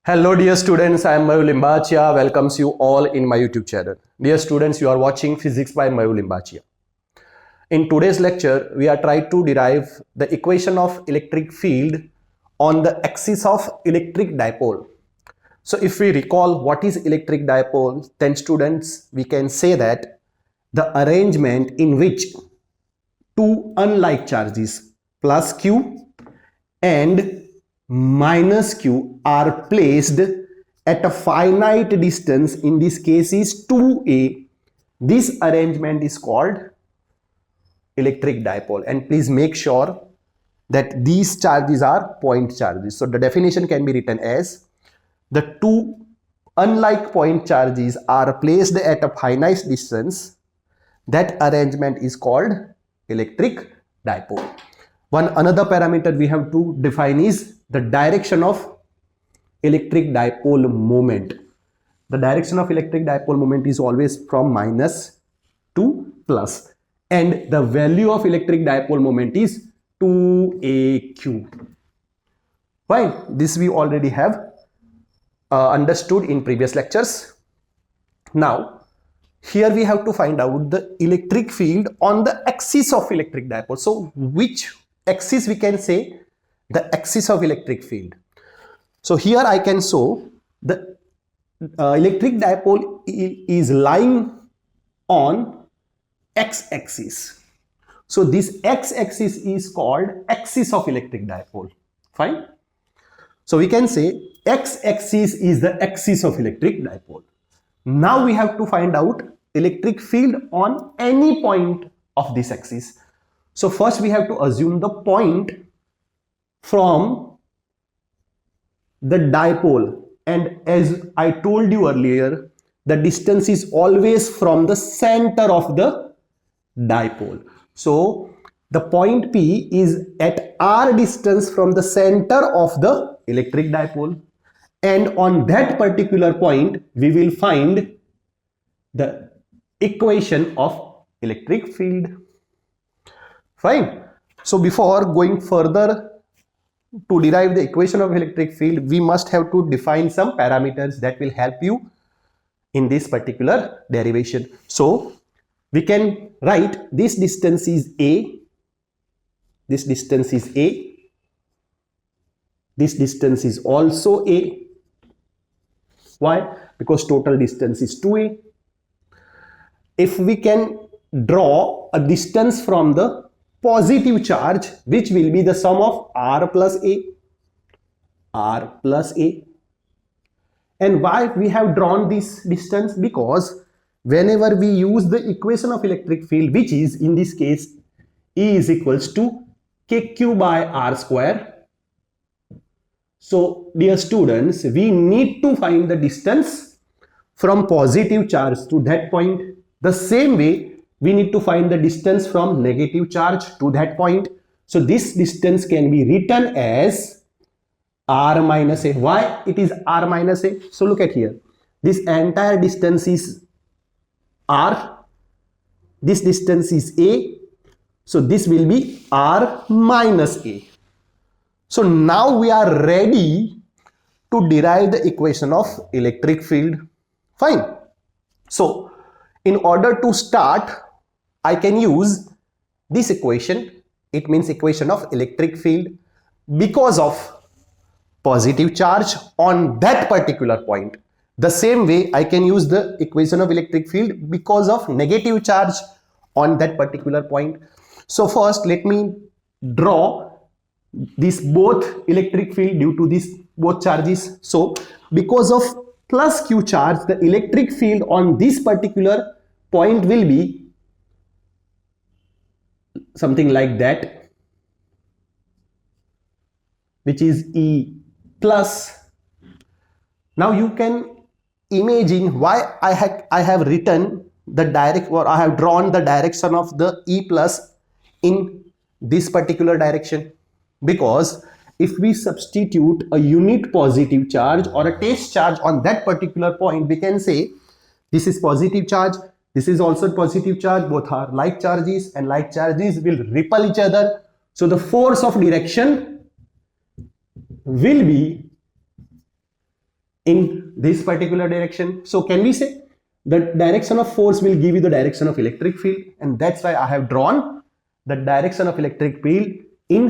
Hello dear students, I am Mayur Limbachia, welcomes you all in my YouTube channel. Dear students, you are watching Physics by Mayur Limbachia. In today's lecture, we are trying to derive the equation of electric field on the axis of electric dipole. So if we recall what is electric dipole, then students, we can say that the arrangement in which two unlike charges plus q and minus q are placed at a finite distance, in this case is 2a. This arrangement is called electric dipole, and please make sure that these charges are point charges. So the definition can be written as the two unlike point charges are placed at a finite distance. That arrangement is called electric dipole. One another parameter we have to define is the direction of electric dipole moment. The direction of electric dipole moment is always from minus to plus, and the value of electric dipole moment is 2aq. Fine, this we already have understood in previous lectures. Now here we have to find out the electric field on the axis of electric dipole. So which axis we can say? The axis of electric field. So here I can show the electric dipole is lying on x-axis. So this x-axis is called axis of electric dipole. Fine. So we can say x-axis is the axis of electric dipole. Now we have to find out electric field on any point of this axis. So first we have to assume the point from the dipole, and as I told you earlier, the distance is always from the center of the dipole. So the point P is at r distance from the center of the electric dipole, and on that particular point we will find the equation of electric field. Fine. So before going further to derive the equation of electric field, we must have to define some parameters that will help you in this particular derivation. So we can write this distance is a, this distance is a, this distance is also a. Why? Because total distance is 2a. If we can draw a distance from the positive charge, which will be the sum of r plus a, and why we have drawn this distance? Because whenever we use the equation of electric field, which is in this case E is equals to kq by r square, so dear students, we need to find the distance from positive charge to that point. The same way we need to find the distance from negative charge to that point. So this distance can be written as r minus a. Why it is r minus a? So look at here. This entire distance is r. This distance is a. So this will be r minus a. So now we are ready to derive the equation of electric field. Fine. So in order to start, I can use this equation. It means equation of electric field because of positive charge on that particular point. The same way I can use the equation of electric field because of negative charge on that particular point. So first let me draw this both electric field due to these both charges. So because of plus q charge, the electric field on this particular point will be something like that, which is E plus. Now you can imagine why I have written the direct, or I have drawn the direction of the E plus in this particular direction, because if we substitute a unit positive charge or a test charge on that particular point, we can say this is positive charge, this is also positive charge, both are like charges, and like charges will repel each other. So the force of direction will be in this particular direction. So can we say the direction of force will give you the direction of electric field, and that's why I have drawn the direction of electric field in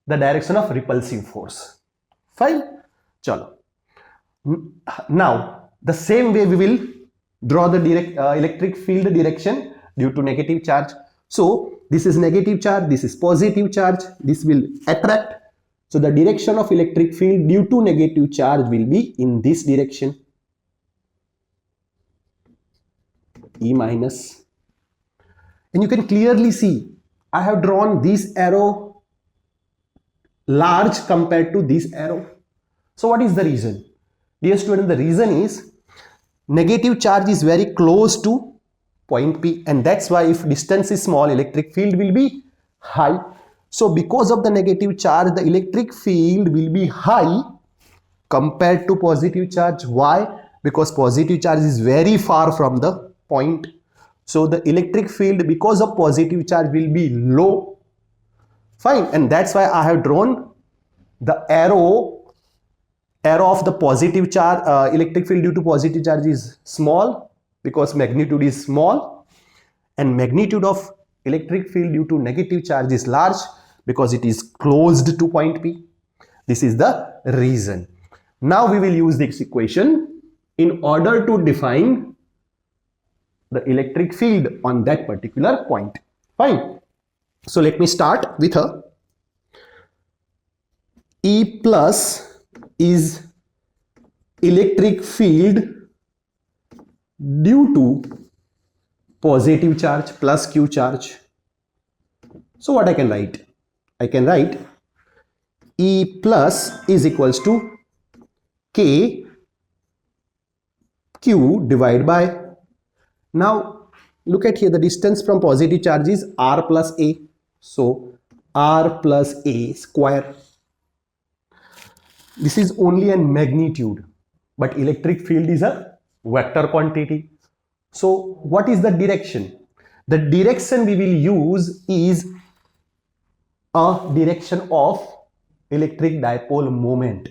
the direction of repulsive force. Fine. Chalo. Now the same way we will draw the electric field direction due to negative charge. So this is negative charge, this is positive charge, this will attract. So the direction of electric field due to negative charge will be in this direction, E minus. And you can clearly see I have drawn this arrow large compared to this arrow. So what is the reason? Dear student, the reason is negative charge is very close to point P, and that's why if distance is small, electric field will be high. So because of the negative charge, the electric field will be high compared to positive charge. Why? Because positive charge is very far from the point. So the electric field because of positive charge will be low. Fine. And that's why I have drawn the arrow of the positive charge. Electric field due to positive charge is small because magnitude is small, and magnitude of electric field due to negative charge is large because it is closed to point P. This is the reason. Now we will use this equation in order to define the electric field on that particular point. Fine. So let me start with a E plus is electric field due to positive charge plus Q charge. So what I can write? I can write E plus is equals to K Q divided by, now look at here, the distance from positive charge is R plus A. So R plus A square. This is only a magnitude, but electric field is a vector quantity. So what is the direction? The direction we will use is a direction of electric dipole moment.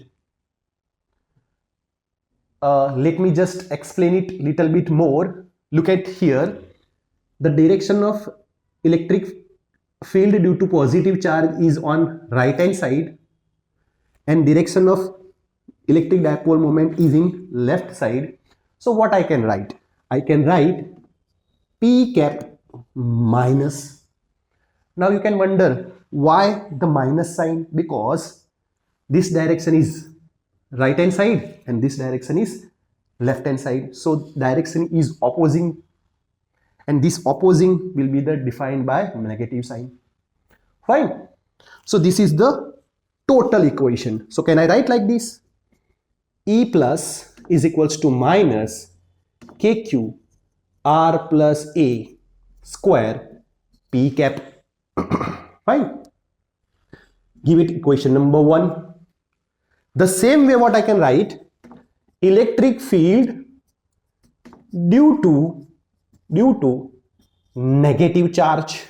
Let me just explain it little bit more. Look at here, the direction of electric field due to positive charge is on right hand side, and direction of electric dipole moment is in left side. So what I can write? I can write P cap minus. Now you can wonder why the minus sign, because this direction is right hand side and this direction is left hand side. So direction is opposing, and this opposing will be the defined by negative sign. Fine. So this is the total equation. So can I write like this? E plus is equals to minus KQ R plus A square P cap. Fine. Give it equation number 1. The same way what I can write, electric field due to negative charge.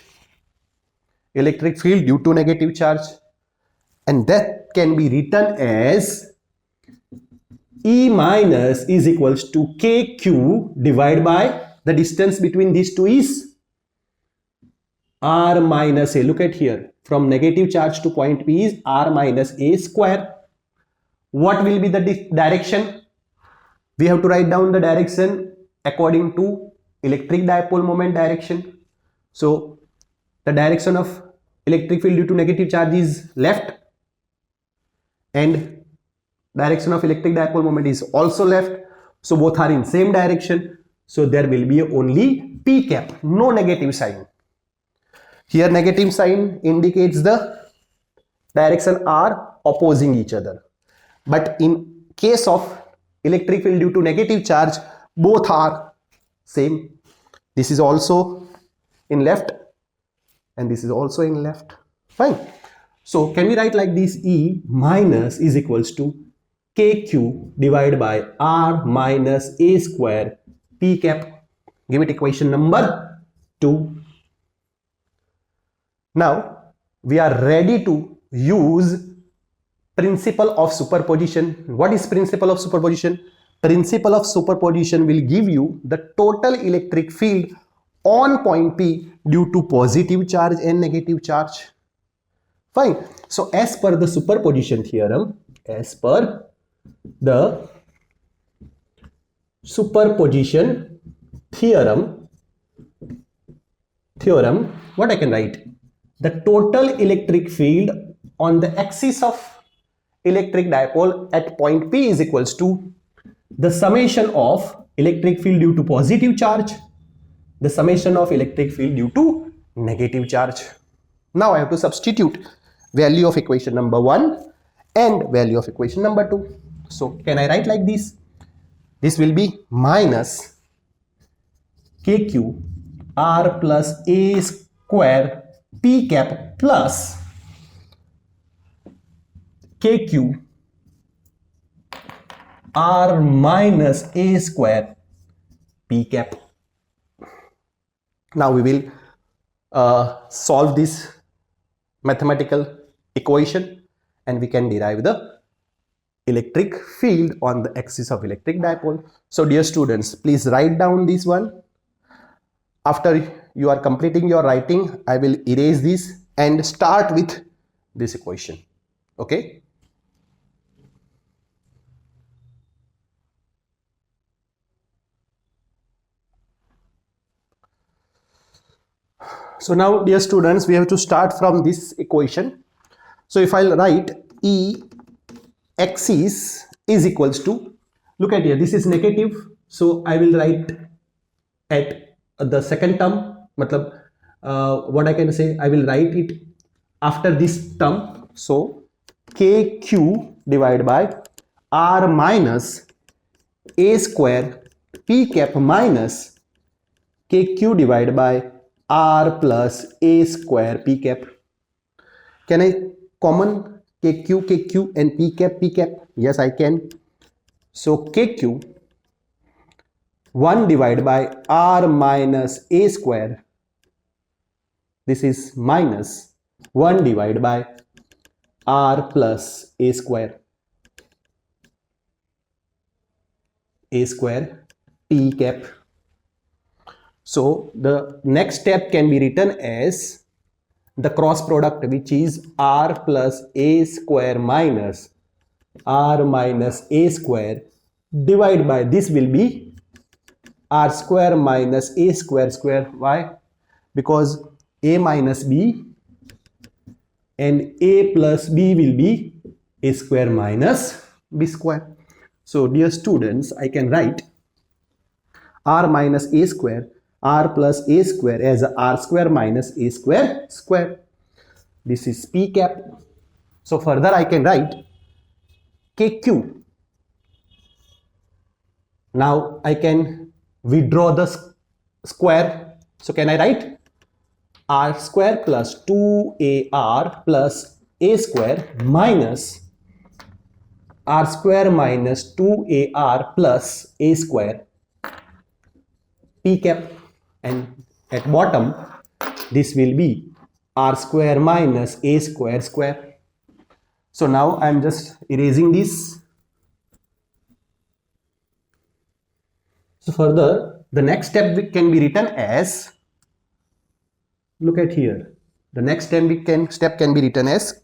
Electric field due to negative charge, and that can be written as E minus is equals to KQ divided by the distance between these two is R minus A. Look at here, from negative charge to point P is R minus A square. What will be the direction? We have to write down the direction according to electric dipole moment direction. So the direction of electric field due to negative charge is left, and direction of electric dipole moment is also left. So both are in same direction. So there will be only P cap, no negative sign. Here negative sign indicates the direction are opposing each other. But in case of electric field due to negative charge, both are same. This is also in left and this is also in left. Fine. So can we write like this? E minus is equals to KQ divided by R minus A square P cap. Give it equation number 2. Now we are ready to use principle of superposition. What is principle of superposition? Principle of superposition will give you the total electric field on point P due to positive charge and negative charge. Fine. So as per the superposition theorem, what I can write? The total electric field on the axis of electric dipole at point P is equals to the summation of electric field due to positive charge, the summation of electric field due to negative charge. Now I have to substitute value of equation number 1 and value of equation number 2. So can I write like this? This will be minus KQ R plus A square P cap plus KQ R minus A square P cap. Now we will solve this mathematical equation and we can derive the electric field on the axis of electric dipole. So dear students, please write down this one. After you are completing your writing, I will erase this and start with this equation. Okay. So now dear students, we have to start from this equation. So if I'll write E axis is equals to, look at here, this is negative, so I will write at the second term, what I can say, I will write it after this term. So KQ divided by R minus A square P cap minus KQ divided by R plus A square P cap. Can I common KQ and P cap? Yes, I can. So KQ 1 divided by R minus A square. This is minus 1 divided by R plus A square P cap. So the next step can be written as the cross product, which is R plus A square minus R minus A square divided by, this will be R square minus A square square. Why? Because A minus B and A plus B will be A square minus B square. So dear students, I can write R minus A square R plus A square as R square minus A square square. This is P cap. So further I can write KQ. Now I can withdraw the square. So can I write R square plus 2AR plus A square minus R square minus 2AR plus A square P cap. And at bottom, this will be R square minus A square square. So now I am just erasing this. So further, the next step can be written as, look at here, the next step can be written as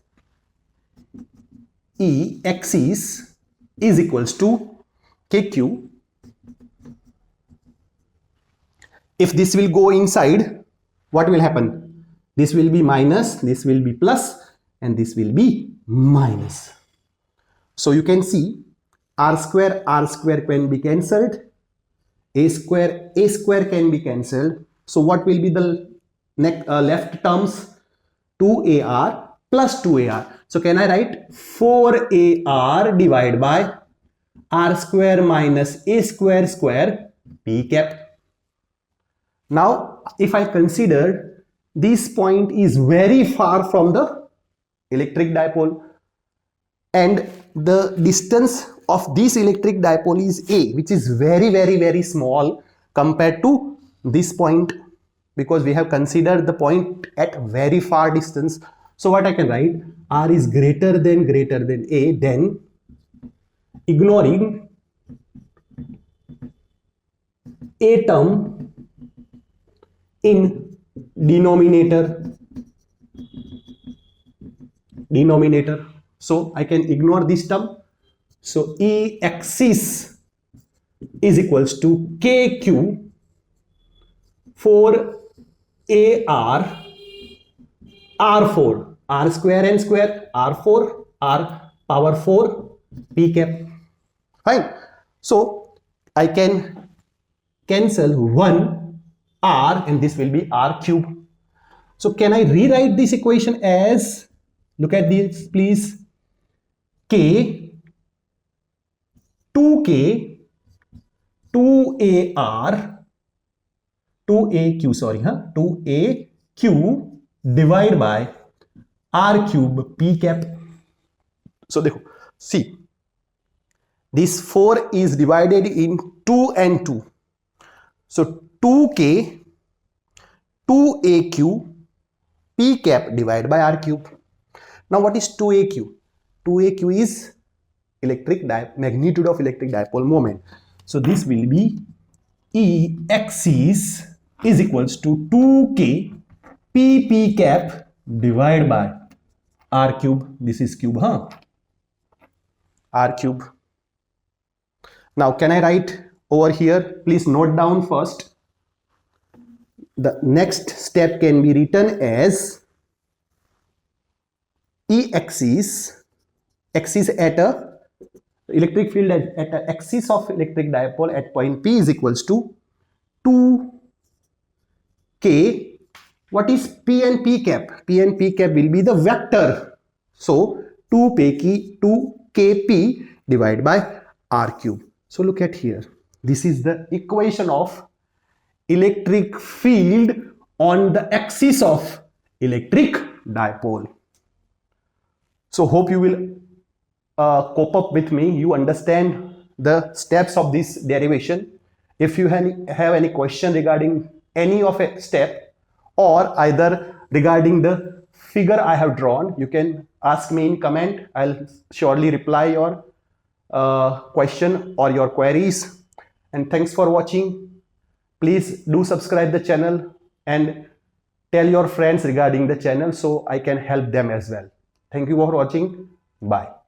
E axis is equals to KQ. If this will go inside, what will happen? This will be minus, this will be plus, and this will be minus. So you can see R square can be cancelled, A square can be cancelled. So what will be the left terms? 2AR plus 2AR. So can I write 4AR divided by R square minus A square square P cap. Now, if I consider this point is very far from the electric dipole and the distance of this electric dipole is A, which is very small compared to this point, because we have considered the point at very far distance. So what I can write, r is greater than a, then ignoring a term in denominator. So I can ignore this term. So e axis is equals to kq for ar r4, r square n square, r4, r power 4 p cap. Fine. So I can cancel 1 r and this will be r cube. So can I rewrite this equation as, look at this please, k 2k 2aq divide by r cube p cap. So see, this 4 is divided in 2 and 2. So 2k 2aq p cap divided by r cube. Now what is 2aq? 2aq is magnitude of electric dipole moment. So this will be E axis is equals to 2k p cap divided by r cube. This is cube, r cube. Now can I write over here? Please note down first. The next step can be written as E axis at a electric field at a axis of electric dipole at point P is equals to 2k. What is P and P cap? P and P cap will be the vector. So 2kp divided by r cube. So look at here. This is the equation of electric field on the axis of electric dipole. So hope you will cope up with me. You understand the steps of this derivation. If you have any question regarding any of a step or either regarding the figure I have drawn, you can ask me in comment. I'll surely reply your question or your queries. And thanks for watching. Please do subscribe the channel and tell your friends regarding the channel so I can help them as well. Thank you for watching. Bye.